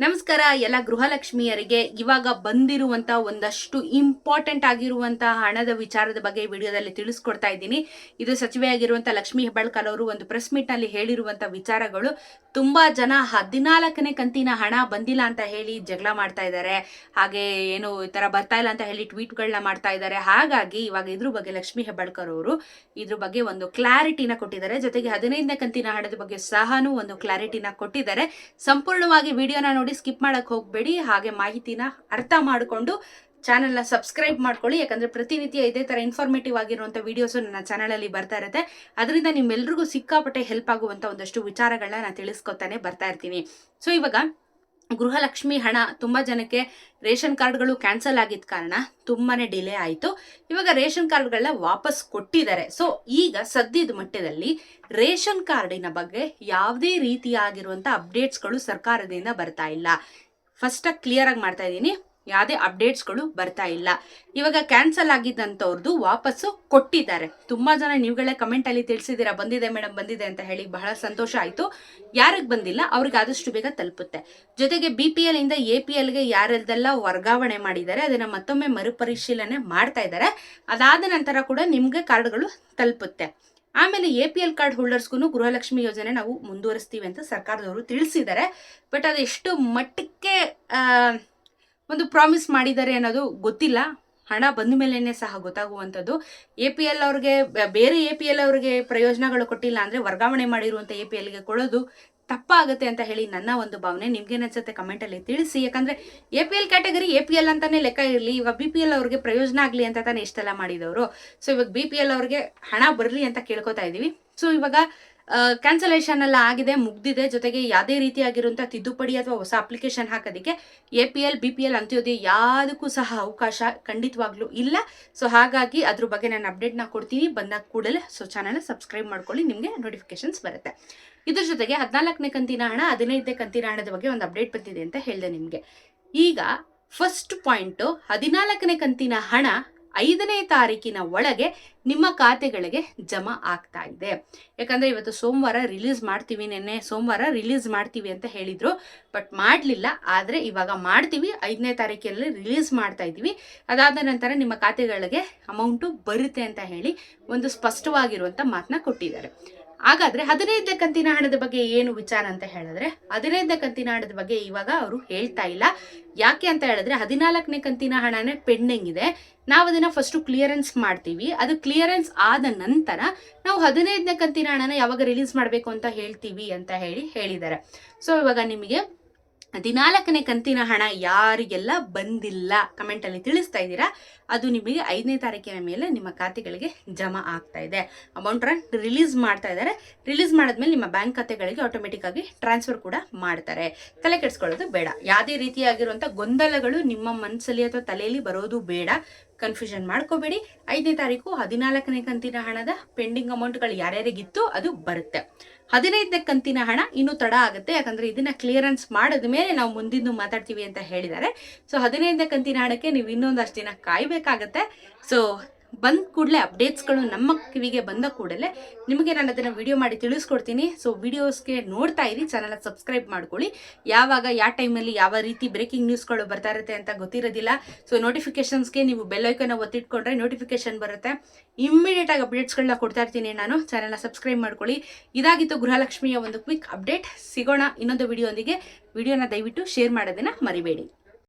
ನಮಸ್ಕಾರ ಎಲ್ಲ ಗೃಹಲಕ್ಷ್ಮಿಯರಿಗೆ. ಇವಾಗ ಬಂದಿರುವಂತ ಒಂದಷ್ಟು ಇಂಪಾರ್ಟೆಂಟ್ ಆಗಿರುವಂತ ಹಣದ ವಿಚಾರದ ಬಗ್ಗೆ ವಿಡಿಯೋದಲ್ಲಿ ತಿಳಿಸ್ಕೊಡ್ತಾ ಇದ್ದೀನಿ. ಇದು ಸಚಿವೆಯಾಗಿರುವಂತ ಲಕ್ಷ್ಮಿ ಹೆಬ್ಬಾಳ್ಕರ್ ಅವರು ಒಂದು ಪ್ರೆಸ್ ಮೀಟ್ ನಲ್ಲಿ ಹೇಳಿರುವಂತ ವಿಚಾರಗಳು. ತುಂಬಾ ಜನ 14ನೇ ಕಂತಿನ ಹಣ ಬಂದಿಲ್ಲ ಅಂತ ಹೇಳಿ ಜಗಳ ಮಾಡ್ತಾ ಇದ್ದಾರೆ, ಹಾಗೆ ಏನು ಈ ತರ ಬರ್ತಾ ಇಲ್ಲ ಅಂತ ಹೇಳಿ ಟ್ವೀಟ್ಗಳನ್ನ ಮಾಡ್ತಾ ಇದ್ದಾರೆ. ಹಾಗಾಗಿ ಇವಾಗ ಇದ್ರ ಬಗ್ಗೆ ಲಕ್ಷ್ಮಿ ಹೆಬ್ಬಾಳ್ಕರ್ ಅವರು ಇದ್ರ ಬಗ್ಗೆ ಒಂದು ಕ್ಲಾರಿಟಿನ ಕೊಟ್ಟಿದ್ದಾರೆ. ಜೊತೆಗೆ 15ನೇ ಕಂತಿನ ಹಣದ ಬಗ್ಗೆ ಸಹನೂ ಒಂದು ಕ್ಲಾರಿಟಿನ ಕೊಟ್ಟಿದ್ದಾರೆ. ಸಂಪೂರ್ಣವಾಗಿ ವಿಡಿಯೋನ ನೋಡಿ ಸ್ಕಿಪ್ ಮಾಡಕ್ ಹೋಗ್ಬೇಡಿ. ಹಾಗೆ ಮಾಹಿತಿನ ಅರ್ಥ ಮಾಡಿಕೊಂಡು ಚಾನೆಲ್ನ ಸಬ್ಸ್ಕ್ರೈಬ್ ಮಾಡ್ಕೊಳ್ಳಿ. ಯಾಕಂದ್ರೆ ಪ್ರತಿನಿತ್ಯ ಇದೇ ತರ ಇನ್ಫಾರ್ಮೇಟಿವ್ ಆಗಿರುವಂತ ವಿಡಿಯೋಸ್ ನನ್ನ ಚಾನೆಲ್ ಅಲ್ಲಿ ಬರ್ತಾ ಇರುತ್ತೆ. ಅದರಿಂದ ನಿಮ್ಮೆಲ್ರಿಗೂ ಸಿಕ್ಕಾಪಟ್ಟೆ ಹೆಲ್ಪ್ ಆಗುವಂತ ಒಂದಷ್ಟು ವಿಚಾರಗಳನ್ನ ನಾನು ತಿಳಿಸ್ಕೊತಾನೆ ಬರ್ತಾ ಇರ್ತೀನಿ. ಸೊ ಇವಾಗ ಗೃಹಲಕ್ಷ್ಮಿ ಹಣ ತುಂಬಾ ಜನಕ್ಕೆ ರೇಷನ್ ಕಾರ್ಡ್ಗಳು ಕ್ಯಾನ್ಸಲ್ ಆಗಿದ್ದ ಕಾರಣ ತುಂಬಾನೇ ಡಿಲೇ ಆಯಿತು. ಇವಾಗ ರೇಷನ್ ಕಾರ್ಡ್ಗಳನ್ನ ವಾಪಸ್ ಕೊಟ್ಟಿದ್ದಾರೆ. ಸೊ ಈಗ ಸದ್ಯದ ಮಟ್ಟದಲ್ಲಿ ರೇಷನ್ ಕಾರ್ಡಿನ ಬಗ್ಗೆ ಯಾವುದೇ ರೀತಿಯಾಗಿರುವಂತ ಅಪ್ಡೇಟ್ಸ್ಗಳು ಸರ್ಕಾರದಿಂದ ಬರ್ತಾ ಇಲ್ಲ. ಫಸ್ಟ್ ಕ್ಲಿಯರ್ ಆಗಿ ಮಾಡ್ತಾ ಇದ್ದೀನಿ, ಯಾವುದೇ ಅಪ್ಡೇಟ್ಸ್ಗಳು ಬರ್ತಾ ಇಲ್ಲ. ಇವಾಗ ಕ್ಯಾನ್ಸಲ್ ಆಗಿದ್ದಂಥವ್ರದ್ದು ವಾಪಸ್ಸು ಕೊಟ್ಟಿದ್ದಾರೆ. ತುಂಬಾ ಜನ ನೀವುಗಳೇ ಕಮೆಂಟ್ ಅಲ್ಲಿ ತಿಳಿಸಿದ್ದೀರಾ ಬಂದಿದೆ ಮೇಡಮ್ ಬಂದಿದೆ ಅಂತ ಹೇಳಿ, ಬಹಳ ಸಂತೋಷ ಆಯ್ತು. ಯಾರಿಗೆ ಬಂದಿಲ್ಲ ಅವ್ರಿಗೆ ಆದಷ್ಟು ಬೇಗ ತಲುಪುತ್ತೆ. ಜೊತೆಗೆ BPL ಇಂದ APL ಗೆ ಯಾರೆಲ್ಲ ವರ್ಗಾವಣೆ ಮಾಡಿದ್ದಾರೆ ಅದನ್ನ ಮತ್ತೊಮ್ಮೆ ಮರುಪರಿಶೀಲನೆ ಮಾಡ್ತಾ ಇದ್ದಾರೆ. ಅದಾದ ನಂತರ ಕೂಡ ನಿಮ್ಗೆ ಕಾರ್ಡ್ಗಳು ತಲುಪುತ್ತೆ. ಆಮೇಲೆ APL ಕಾರ್ಡ್ ಹೋಲ್ಡರ್ಸ್ಗೂ ಗೃಹಲಕ್ಷ್ಮಿ ಯೋಜನೆ ನಾವು ಮುಂದುವರಿಸ್ತೀವಿ ಅಂತ ಸರ್ಕಾರದವರು ತಿಳಿಸಿದ್ದಾರೆ. ಬಟ್ ಅದು ಎಷ್ಟು ಮಟ್ಟಕ್ಕೆ ಒಂದು ಪ್ರಾಮಿಸ್ ಮಾಡಿದ್ದಾರೆ ಅನ್ನೋದು ಗೊತ್ತಿಲ್ಲ. ಹಣ ಬಂದ ಮೇಲೇನೆ ಸಹ ಗೊತ್ತಾಗುವಂಥದ್ದು. APL ಅವ್ರಿಗೆ ಬೇರೆ APL ಅವ್ರಿಗೆ ಪ್ರಯೋಜನಗಳು ಕೊಟ್ಟಿಲ್ಲ ಅಂದ್ರೆ ವರ್ಗಾವಣೆ ಮಾಡಿರುವಂಥ APLಗೆ ಕೊಡೋದು ತಪ್ಪಾಗುತ್ತೆ ಅಂತ ಹೇಳಿ ನನ್ನ ಒಂದು ಭಾವನೆ. ನಿಮ್ಗೇನನ್ಸುತ್ತೆ ಕಮೆಂಟ್ ಅಲ್ಲಿ ತಿಳಿಸಿ. ಯಾಕಂದ್ರೆ APL ಕ್ಯಾಟಗರಿ APL ಅಂತಾನೆ ಲೆಕ್ಕ ಇರಲಿ. ಇವಾಗ BPL ಅವ್ರಿಗೆ ಪ್ರಯೋಜನ ಆಗ್ಲಿ ಅಂತ ತಾನೇ ಇಷ್ಟೆಲ್ಲ ಮಾಡಿದವರು. ಸೊ ಇವಾಗ BPL ಅವ್ರಿಗೆ ಹಣ ಬರಲಿ ಅಂತ ಕೇಳ್ಕೊತಾ ಇದೀವಿ. ಸೊ ಇವಾಗ ಕ್ಯಾನ್ಸಲೇಷನ್ ಎಲ್ಲ ಆಗಿದೆ, ಮುಗ್ದಿದೆ. ಜೊತೆಗೆ ಯಾವುದೇ ರೀತಿಯಾಗಿರುವಂಥ ತಿದ್ದುಪಡಿ ಅಥವಾ ಹೊಸ ಅಪ್ಲಿಕೇಶನ್ ಹಾಕೋದಕ್ಕೆ APL BPL ಅಂತ್ಯೋದಯ ಯಾವುದಕ್ಕೂ ಸಹ ಅವಕಾಶ ಖಂಡಿತವಾಗ್ಲೂ ಇಲ್ಲ. ಸೊ ಹಾಗಾಗಿ ಅದ್ರ ಬಗ್ಗೆ ನಾನು ಅಪ್ಡೇಟ್ನ ಕೊಡ್ತೀನಿ ಬಂದಾಗ ಕೂಡಲೇ. ಸೊ ಚಾನಲ್ನ ಸಬ್ಸ್ಕ್ರೈಬ್ ಮಾಡ್ಕೊಳ್ಳಿ, ನಿಮಗೆ ನೋಟಿಫಿಕೇಶನ್ಸ್ ಬರುತ್ತೆ. ಇದ್ರ ಜೊತೆಗೆ 14ನೇ ಕಂತಿನ ಹಣ 15ನೇ ಕಂತಿನ ಹಣದ ಬಗ್ಗೆ ಒಂದು ಅಪ್ಡೇಟ್ ಬಂದಿದೆ ಅಂತ ಹೇಳಿದೆ ನಿಮಗೆ. ಈಗ ಫಸ್ಟ್ ಪಾಯಿಂಟು, 14ನೇ ಕಂತಿನ ಹಣ 5ನೇ ತಾರೀಕಿನ ಒಳಗೆ ನಿಮ್ಮ ಖಾತೆಗಳಿಗೆ ಜಮಾ ಆಗ್ತಾ ಇದೆ. ಯಾಕಂದ್ರೆ ಇವತ್ತು ಸೋಮವಾರ ರಿಲೀಸ್ ಮಾಡ್ತೀವಿ, ನೆನ್ನೆ ಸೋಮವಾರ ರಿಲೀಸ್ ಮಾಡ್ತೀವಿ ಅಂತ ಹೇಳಿದ್ರು, ಬಟ್ ಮಾಡಲಿಲ್ಲ. ಆದರೆ ಇವಾಗ ಮಾಡ್ತೀವಿ, 5ನೇ ತಾರೀಕಿನಲ್ಲಿ ರಿಲೀಸ್ ಮಾಡ್ತಾ ಇದ್ದೀವಿ. ಅದಾದ ನಂತರ ನಿಮ್ಮ ಖಾತೆಗಳಿಗೆ ಅಮೌಂಟು ಬರುತ್ತೆ ಅಂತ ಹೇಳಿ ಒಂದು ಸ್ಪಷ್ಟವಾಗಿರುವಂಥ ಮಾತನ್ನ ಕೊಟ್ಟಿದ್ದಾರೆ. ಹಾಗಾದ್ರೆ 15ನೇ ಕಂತಿನ ಹಣದ ಬಗ್ಗೆ ಏನು ವಿಚಾರ ಅಂತ ಹೇಳಿದ್ರೆ, 15ನೇ ಕಂತಿನ ಹಣದ ಬಗ್ಗೆ ಇವಾಗ ಅವರು ಹೇಳ್ತಾ ಇಲ್ಲ. ಯಾಕೆ ಅಂತ ಹೇಳಿದ್ರೆ 14ನೇ ಕಂತಿನ ಹಣನೇ ಪೆಂಡಿಂಗ್ ಇದೆ. ನಾವು ಅದನ್ನ ಫಸ್ಟ್ ಕ್ಲಿಯರೆನ್ಸ್ ಮಾಡ್ತೀವಿ. ಅದು ಕ್ಲಿಯರೆನ್ಸ್ ಆದ ನಂತರ ನಾವು 15ನೇ ಕಂತಿನ ಹಣನ ಯಾವಾಗ ರಿಲೀಸ್ ಮಾಡಬೇಕು ಅಂತ ಹೇಳ್ತೀವಿ ಅಂತ ಹೇಳಿದ್ದಾರೆ. ಸೊ ಇವಾಗ ನಿಮಗೆ 14ನೇ ಕಂತಿನ ಹಣ ಯಾರಿಗೆಲ್ಲ ಬಂದಿಲ್ಲ ಕಮೆಂಟ್ ಅಲ್ಲಿ ತಿಳಿಸ್ತಾ ಇದ್ದೀರಾ, ಅದು ನಿಮಗೆ 5ನೇ ತಾರೀಕಿನ ಮೇಲೆ ನಿಮ್ಮ ಖಾತೆಗಳಿಗೆ ಜಮಾ ಆಗ್ತಾ ಇದೆ. ಅಮೌಂಟ್ ರಿಲೀಸ್ ಮಾಡ್ತಾ ಇದ್ದಾರೆ. ರಿಲೀಸ್ ಮಾಡಿದ್ಮೇಲೆ ನಿಮ್ಮ ಬ್ಯಾಂಕ್ ಖಾತೆಗಳಿಗೆ ಆಟೋಮೆಟಿಕ್ ಆಗಿ ಟ್ರಾನ್ಸ್ಫರ್ ಕೂಡ ಮಾಡ್ತಾರೆ. ತಲೆ ಕೆಡಿಸ್ಕೊಳ್ಳೋದು ಬೇಡ. ಯಾವುದೇ ರೀತಿಯಾಗಿರುವಂಥ ಗೊಂದಲಗಳು ನಿಮ್ಮ ಮನಸ್ಸಲ್ಲಿ ಅಥವಾ ತಲೆಯಲ್ಲಿ ಬರೋದು ಬೇಡ. ಕನ್ಫ್ಯೂಷನ್ ಮಾಡ್ಕೋಬೇಡಿ. 5ನೇ ತಾರೀಕು 14ನೇ ಕಂತಿನ ಹಣದ ಪೆಂಡಿಂಗ್ ಅಮೌಂಟ್ಗಳು ಯಾರ್ಯಾರಿಗಿತ್ತು ಅದು ಬರುತ್ತೆ. 15ನೇ ಕಂತಿನ ಹಣ ಇನ್ನೂ ತಡ ಆಗುತ್ತೆ. ಯಾಕಂದ್ರೆ ಇದನ್ನ ಕ್ಲಿಯರೆನ್ಸ್ ಮಾಡಿದ ಮೇಲೆ ನಾವು ಮುಂದಿನ ಮಾತಾಡ್ತೀವಿ ಅಂತ ಹೇಳಿದ್ದಾರೆ. ಸೊ 15ನೇ ಕಂತಿನ ಹಣಕ್ಕೆ ನೀವು ಇನ್ನೊಂದಷ್ಟು ದಿನ ಕಾಯ್ಬೇಕಾಗತ್ತೆ. ಸೊ ಬಂದ ಕೂಡಲೇ ಅಪ್ಡೇಟ್ಸ್ಗಳು ನಮ್ಮ ಕಿವಿಗೆ ಬಂದ ಕೂಡಲೇ ನಿಮಗೆ ನಾನು ಅದನ್ನು ವಿಡಿಯೋ ಮಾಡಿ ತಿಳಿಸ್ಕೊಡ್ತೀನಿ. ಸೊ ವಿಡಿಯೋಸ್ಗೆ ನೋಡ್ತಾ ಇರಿ, ಚಾನಲ್ ಸಬ್ಸ್ಕ್ರೈಬ್ ಮಾಡ್ಕೊಳ್ಳಿ. ಯಾವಾಗ ಯಾವ ಟೈಮಲ್ಲಿ ಯಾವ ರೀತಿ ಬ್ರೇಕಿಂಗ್ ನ್ಯೂಸ್ಗಳು ಬರ್ತಾ ಇರುತ್ತೆ ಅಂತ ಗೊತ್ತಿರೋದಿಲ್ಲ. ಸೊ ನೋಟಿಫಿಕೇಶನ್ಸ್ಗೆ ನೀವು ಬೆಲ್ ಐಕನ್ನ ಒತ್ತಿಟ್ಕೊಂಡ್ರೆ ನೋಟಿಫಿಕೇಶನ್ ಬರುತ್ತೆ. ಇಮ್ಮಿಡಿಯೇಟ್ ಆಗಿ ಅಪ್ಡೇಟ್ಸ್ಗಳನ್ನ ಕೊಡ್ತಾ ಇರ್ತೀನಿ ನಾನು. ಚಾನಲ್ನ ಸಬ್ಸ್ಕ್ರೈಬ್ ಮಾಡ್ಕೊಳ್ಳಿ. ಇದಾಗಿತ್ತು ಗೃಹಲಕ್ಷ್ಮಿಯ ಒಂದು ಕ್ವಿಕ್ ಅಪ್ಡೇಟ್. ಸಿಗೋಣ ಇನ್ನೊಂದು ವಿಡಿಯೋ ಒಂದಿಗೆ. ವಿಡಿಯೋನ ದಯವಿಟ್ಟು ಶೇರ್ ಮಾಡೋದನ್ನ ಮರಿಬೇಡಿ.